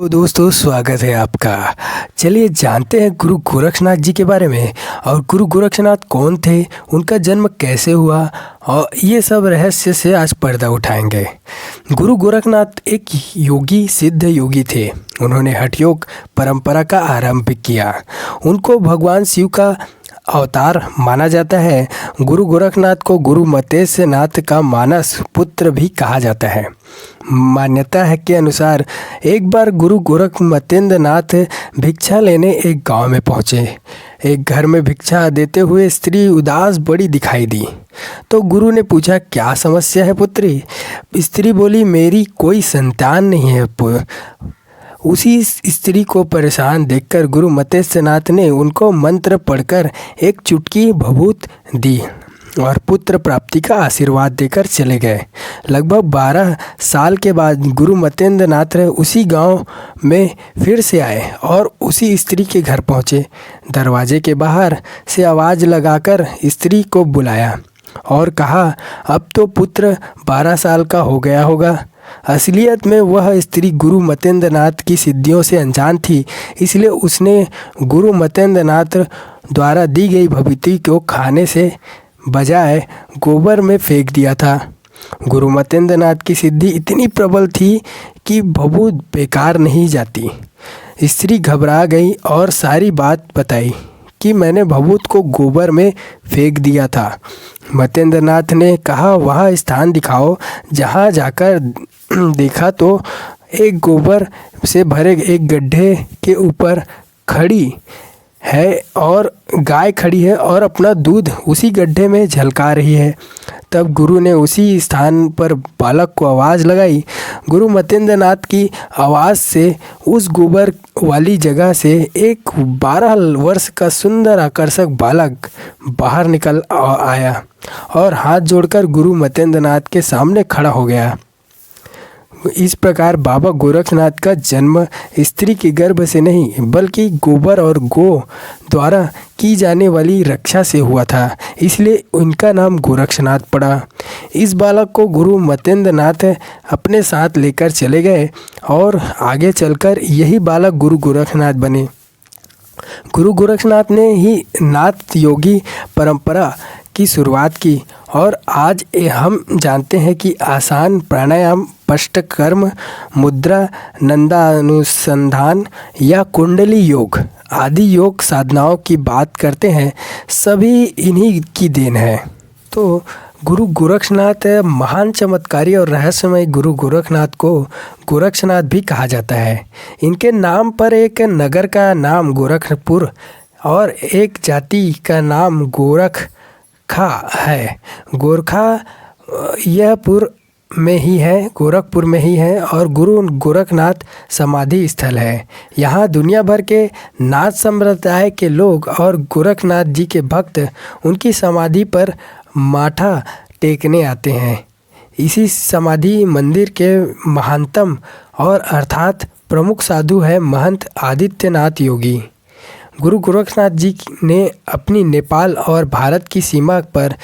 तो दोस्तों स्वागत है आपका। चलिए जानते हैं गुरु गोरक्षनाथ जी के बारे में। और गुरु गोरक्षनाथ कौन थे, उनका जन्म कैसे हुआ, और ये सब रहस्य से आज पर्दा उठाएंगे। गुरु गोरक्षनाथ एक योगी, सिद्ध योगी थे। उन्होंने हठ योग परंपरा का आरंभ किया। उनको भगवान शिव का अवतार माना जाता है। गुरु गोरखनाथ को गुरु मतेश्वर नाथ का मानस पुत्र भी कहा जाता है। मान्यता है के अनुसार एक बार गुरु गोरखमतेंद्र नाथ भिक्षा लेने एक गांव में पहुँचे। एक घर में भिक्षा देते हुए स्त्री उदास बड़ी दिखाई दी। तो गुरु ने पूछा, क्या समस्या है पुत्री? स्त्री बोली, मेरी कोई संतान नहीं है। उसी स्त्री को परेशान देखकर गुरु मतेश्वर नाथ ने उनको मंत्र पढ़कर एक चुटकी भभूत दी और पुत्र प्राप्ति का आशीर्वाद देकर चले गए। लगभग 12 साल के बाद गुरु मतेंद्र नाथ उसी गांव में फिर से आए और उसी स्त्री के घर पहुंचे। दरवाजे के बाहर से आवाज़ लगाकर स्त्री को बुलाया और कहा, अब तो पुत्र 12 साल का हो गया होगा। असलियत में वह स्त्री गुरु मतेंद्र नाथ की सिद्धियों से अनजान थी, इसलिए उसने गुरु मतेंद्र नाथ द्वारा दी गई भभूति को खाने से बजाय गोबर में फेंक दिया था। गुरु मतेंद्र नाथ की सिद्धि इतनी प्रबल थी कि भभूत बेकार नहीं जाती। स्त्री घबरा गई और सारी बात बताई कि मैंने भभूत को गोबर में फेंक दिया था। मतेंद्र नाथ ने कहा, वहाँ स्थान दिखाओ। जहाँ जाकर देखा तो एक गोबर से भरे एक गड्ढे के ऊपर खड़ी है और गाय खड़ी है और अपना दूध उसी गड्ढे में झलका रही है। तब गुरु ने उसी स्थान पर बालक को आवाज़ लगाई। गुरु मतेंद्र नाथ की आवाज़ से उस गोबर वाली जगह से एक 12 वर्ष का सुंदर आकर्षक बालक बाहर निकल आया और हाथ जोड़कर गुरु मतेंद्र नाथ के सामने खड़ा हो गया। इस प्रकार बाबा गोरक्षनाथ का जन्म स्त्री के गर्भ से नहीं बल्कि गोबर और गो द्वारा की जाने वाली रक्षा से हुआ था, इसलिए उनका नाम गोरक्षनाथ पड़ा। इस बालक को गुरु मतेंद्र नाथ अपने साथ लेकर चले गए और आगे चलकर यही बालक गुरु गोरक्षनाथ बने। गुरु गोरक्षनाथ ने ही नाथ योगी परंपरा की शुरुआत की और आज हम जानते हैं कि आसान प्राणायाम, पष्टकर्म, मुद्रा, नंदानुसंधान या कुंडली योग आदि योग साधनाओं की बात करते हैं, सभी इन्हीं की देन है। तो गुरु गोरक्षनाथ महान चमत्कारी और रहस्यमय गुरु गोरखनाथ को गोरक्षनाथ भी कहा जाता है। इनके नाम पर एक नगर का नाम गोरखपुर और एक जाति का नाम गोरखा है। गोरखा यह गोरखपुर में ही है और गुरु गोरखनाथ समाधि स्थल है। यहाँ दुनिया भर के नाथ संप्रदाय के लोग और गोरखनाथ जी के भक्त उनकी समाधि पर माथा टेकने आते हैं। इसी समाधि मंदिर के महानतम और अर्थात प्रमुख साधु है महंत आदित्यनाथ योगी। गुरु गोरक्षनाथ जी ने अपनी नेपाल और भारत की सीमा पर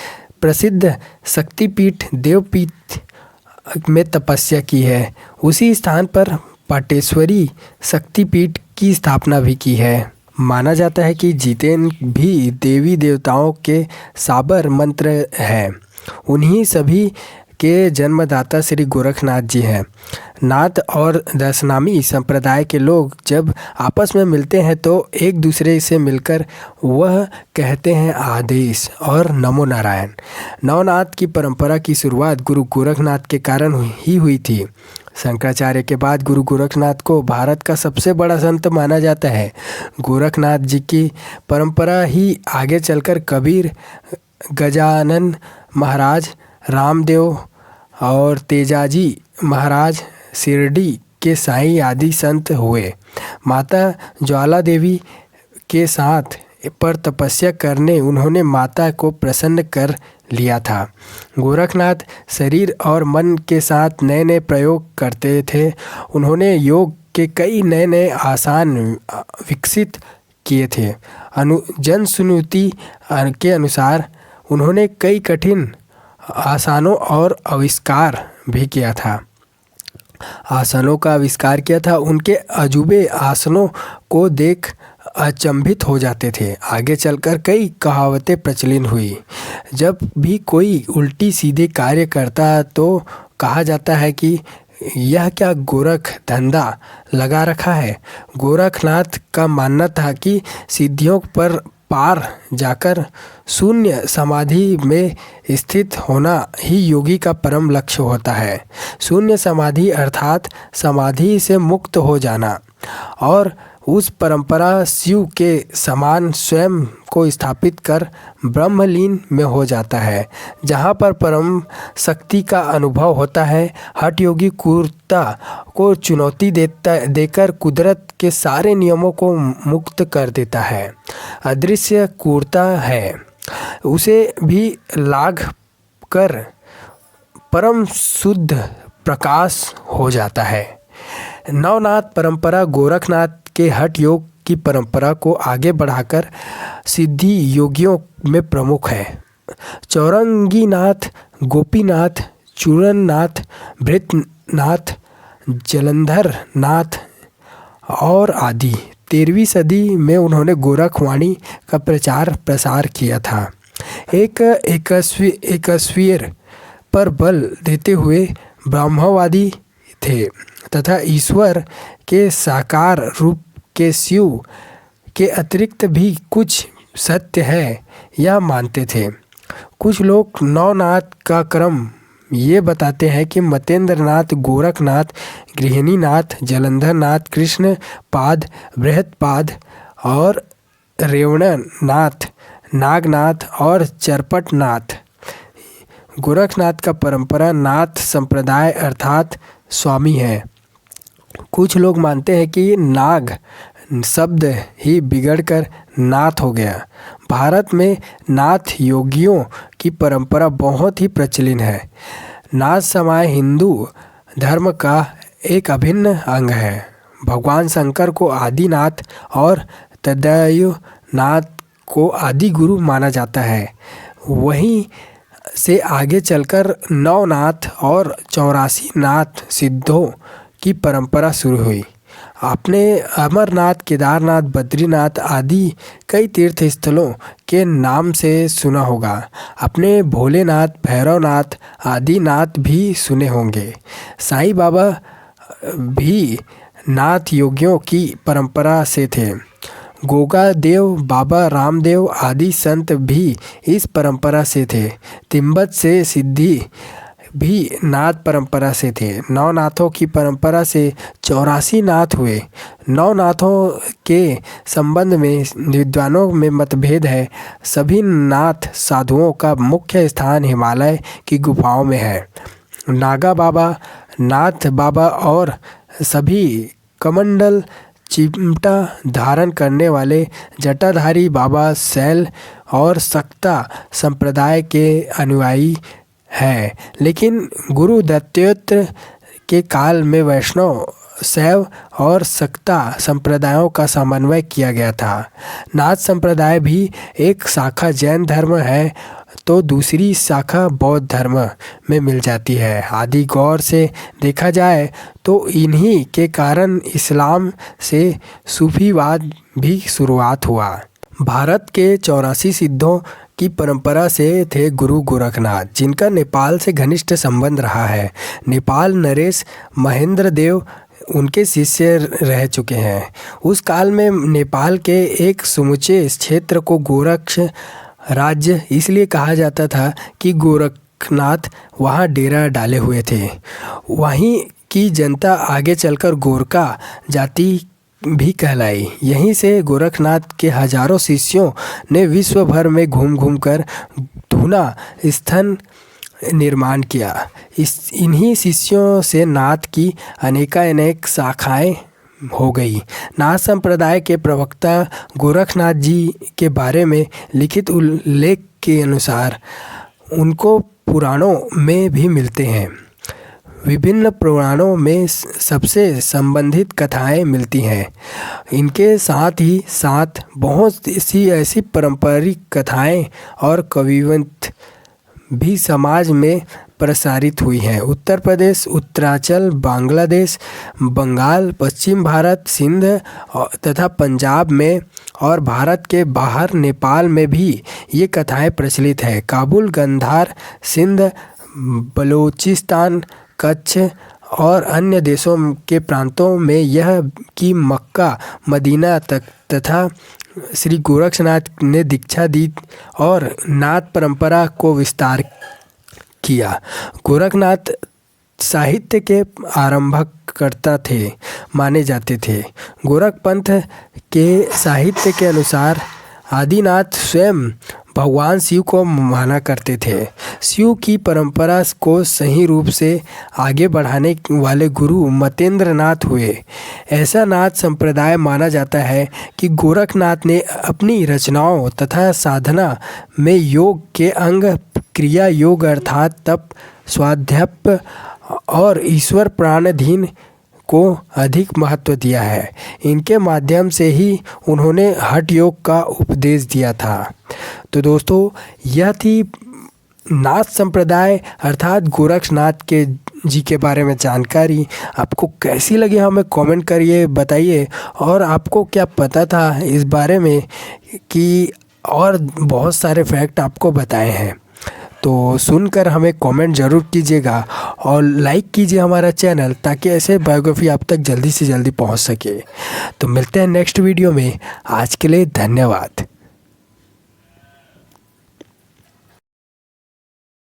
प्रसिद्ध शक्तिपीठ देवपीठ में तपस्या की है। उसी स्थान पर पाटेश्वरी शक्तिपीठ की स्थापना भी की है। माना जाता है कि जितेन भी देवी देवताओं के साबर मंत्र हैं। उन्हीं सभी के जन्मदाता श्री गोरखनाथ जी हैं। नाथ और दशनामी संप्रदाय के लोग जब आपस में मिलते हैं तो एक दूसरे से मिलकर वह कहते हैं आदेश और नमो नारायण। नवनाथ की परंपरा की शुरुआत गुरु गोरखनाथ के कारण ही हुई थी। शंकराचार्य के बाद गुरु गोरखनाथ को भारत का सबसे बड़ा संत माना जाता है। गोरखनाथ जी की परंपरा ही आगे चलकर कबीर, गजानन महाराज, रामदेव और तेजाजी महाराज, शिरडी के साईं आदि संत हुए। माता ज्वाला देवी के साथ पर तपस्या करने उन्होंने माता को प्रसन्न कर लिया था। गोरखनाथ शरीर और मन के साथ नए नए प्रयोग करते थे। उन्होंने योग के कई नए नए आसान विकसित किए थे। जनश्रुति के अनुसार उन्होंने कई कठिन आसानों और आविष्कार भी किया था। आसनों का आविष्कार किया था। उनके अजूबे आसनों को देख अचंभित हो जाते थे। आगे चलकर कई कहावतें प्रचलित हुई। जब भी कोई उल्टी सीधे कार्य करता तो कहा जाता है कि यह क्या गोरख धंधा लगा रखा है। गोरखनाथ का मानना था कि सिद्धियों पर पार जाकर शून्य समाधि में स्थित होना ही योगी का परम लक्ष्य होता है। शून्य समाधि अर्थात समाधि से मुक्त हो जाना और उस परंपरा शिव के समान स्वयं को स्थापित कर ब्रह्मलीन में हो जाता है, जहाँ पर परम शक्ति का अनुभव होता है। हठ योगी क्रूरता को चुनौती देकर कुदरत के सारे नियमों को मुक्त कर देता है। अदृश्य क्रूरता है, उसे भी लाघ कर परम शुद्ध प्रकाश हो जाता है। नवनाथ परंपरा गोरखनाथ के हठ योग की परंपरा को आगे बढ़ाकर सिद्धि योगियों में प्रमुख है। चौरंगीनाथ, गोपीनाथ, चूरननाथ, भृतनाथ, जलंधर नाथ और आदि 13वीं सदी में उन्होंने गोरखवाणी का प्रचार प्रसार किया था। एकस्वीर पर बल देते हुए ब्रह्मवादी थे तथा ईश्वर के साकार रूप के शिव के अतिरिक्त भी कुछ सत्य है यह मानते थे। कुछ लोग नवनाथ का क्रम ये बताते हैं कि मतेंद्रनाथ, गोरखनाथ, गृहिणीनाथ, जलंधरनाथ, कृष्णपाद, बृहत्पाद और रेवणनाथ, नागनाथ और चरपटनाथ। गोरखनाथ का परंपरा नाथ संप्रदाय अर्थात स्वामी है। कुछ लोग मानते हैं कि नाग शब्द ही बिगड़कर नाथ हो गया। भारत में नाथ योगियों की परंपरा बहुत ही प्रचलित है। नाथ समाज हिंदू धर्म का एक अभिन्न अंग है। भगवान शंकर को आदिनाथ और तदयुनाथ को आदि गुरु माना जाता है। वहीं से आगे चलकर नवनाथ और 84 नाथ सिद्धों की परंपरा शुरू हुई। आपने अमरनाथ, केदारनाथ, बद्रीनाथ आदि कई तीर्थ स्थलों के नाम से सुना होगा। अपने भोलेनाथ, भैरवनाथ आदि नाथ भी सुने होंगे। साईं बाबा भी नाथ योगियों की परंपरा से थे। गोगा देव, बाबा रामदेव आदि संत भी इस परंपरा से थे। तिब्बत से सिद्धि भी नाथ परंपरा से थे। नवनाथों की परंपरा से 84 नाथ हुए। नवनाथों के संबंध में विद्वानों में मतभेद है। सभी नाथ साधुओं का मुख्य स्थान हिमालय की गुफाओं में है। नागा बाबा, नाथ बाबा और सभी कमंडल चिमटा धारण करने वाले जटाधारी बाबा शैल और सक्ता संप्रदाय के अनुयायी है। लेकिन गुरु दत्तात्रेय के काल में वैष्णव, शैव और सक्ता संप्रदायों का समन्वय किया गया था। नाथ संप्रदाय भी एक शाखा जैन धर्म है तो दूसरी शाखा बौद्ध धर्म में मिल जाती है। आदि गौर से देखा जाए तो इन्हीं के कारण इस्लाम से सूफीवाद भी शुरुआत हुआ। भारत के 84 सिद्धों की परंपरा से थे गुरु गोरखनाथ, जिनका नेपाल से घनिष्ठ संबंध रहा है। नेपाल नरेश महेंद्र देव उनके शिष्य रह चुके हैं। उस काल में नेपाल के एक समुचे क्षेत्र को गोरक्ष राज्य इसलिए कहा जाता था कि गोरखनाथ वहाँ डेरा डाले हुए थे। वहीं की जनता आगे चलकर गोरखा जाति भी कहलाई। यहीं से गोरखनाथ के हजारों शिष्यों ने विश्व भर में घूम घूम कर धूना स्थन निर्माण किया। इन्हीं शिष्यों से नाथ की अनेकानेक शाखाएं हो गई। नाथ संप्रदाय के प्रवक्ता गोरखनाथ जी के बारे में लिखित उल्लेख के अनुसार उनको पुराणों में भी मिलते हैं। विभिन्न पुराणों में सबसे संबंधित कथाएं मिलती हैं। इनके साथ ही साथ बहुत सी ऐसी पारंपरिक कथाएं और कविवंत भी समाज में प्रसारित हुई हैं। उत्तर प्रदेश, उत्तरांचल, बांग्लादेश, बंगाल, पश्चिम भारत, सिंध तथा पंजाब में और भारत के बाहर नेपाल में भी ये कथाएं प्रचलित है। काबुल, गांधार, सिंध, बलूचिस्तान, कच्छ और अन्य देशों के प्रांतों में यह कि मक्का, मदीना तक तथा श्री गोरक्षनाथ ने दीक्षा दी और नाथ परंपरा को विस्तार किया। गोरखनाथ साहित्य के आरंभकर्ता थे माने जाते थे। गोरख पंथ के साहित्य के अनुसार आदिनाथ स्वयं भगवान शिव को माना करते थे। शिव की परंपरा को सही रूप से आगे बढ़ाने वाले गुरु मतेंद्र नाथ हुए। ऐसा नाथ संप्रदाय माना जाता है कि गोरखनाथ ने अपनी रचनाओं तथा साधना में योग के अंग क्रिया योग अर्थात तप, स्वाध्याय और ईश्वर प्राणाधीन को अधिक महत्व दिया है। इनके माध्यम से ही उन्होंने हठ योग का उपदेश दिया था। तो दोस्तों, यह थी नाथ संप्रदाय अर्थात गोरक्षनाथ के जी के बारे में जानकारी। आपको कैसी लगी हमें कमेंट करिए, बताइए। और आपको क्या पता था इस बारे में कि और बहुत सारे फैक्ट आपको बताए हैं, तो सुनकर हमें कमेंट ज़रूर कीजिएगा और लाइक कीजिए हमारा चैनल, ताकि ऐसे बायोग्राफी आप तक जल्दी से जल्दी पहुंच सके। तो मिलते हैं नेक्स्ट वीडियो में। आज के लिए धन्यवाद।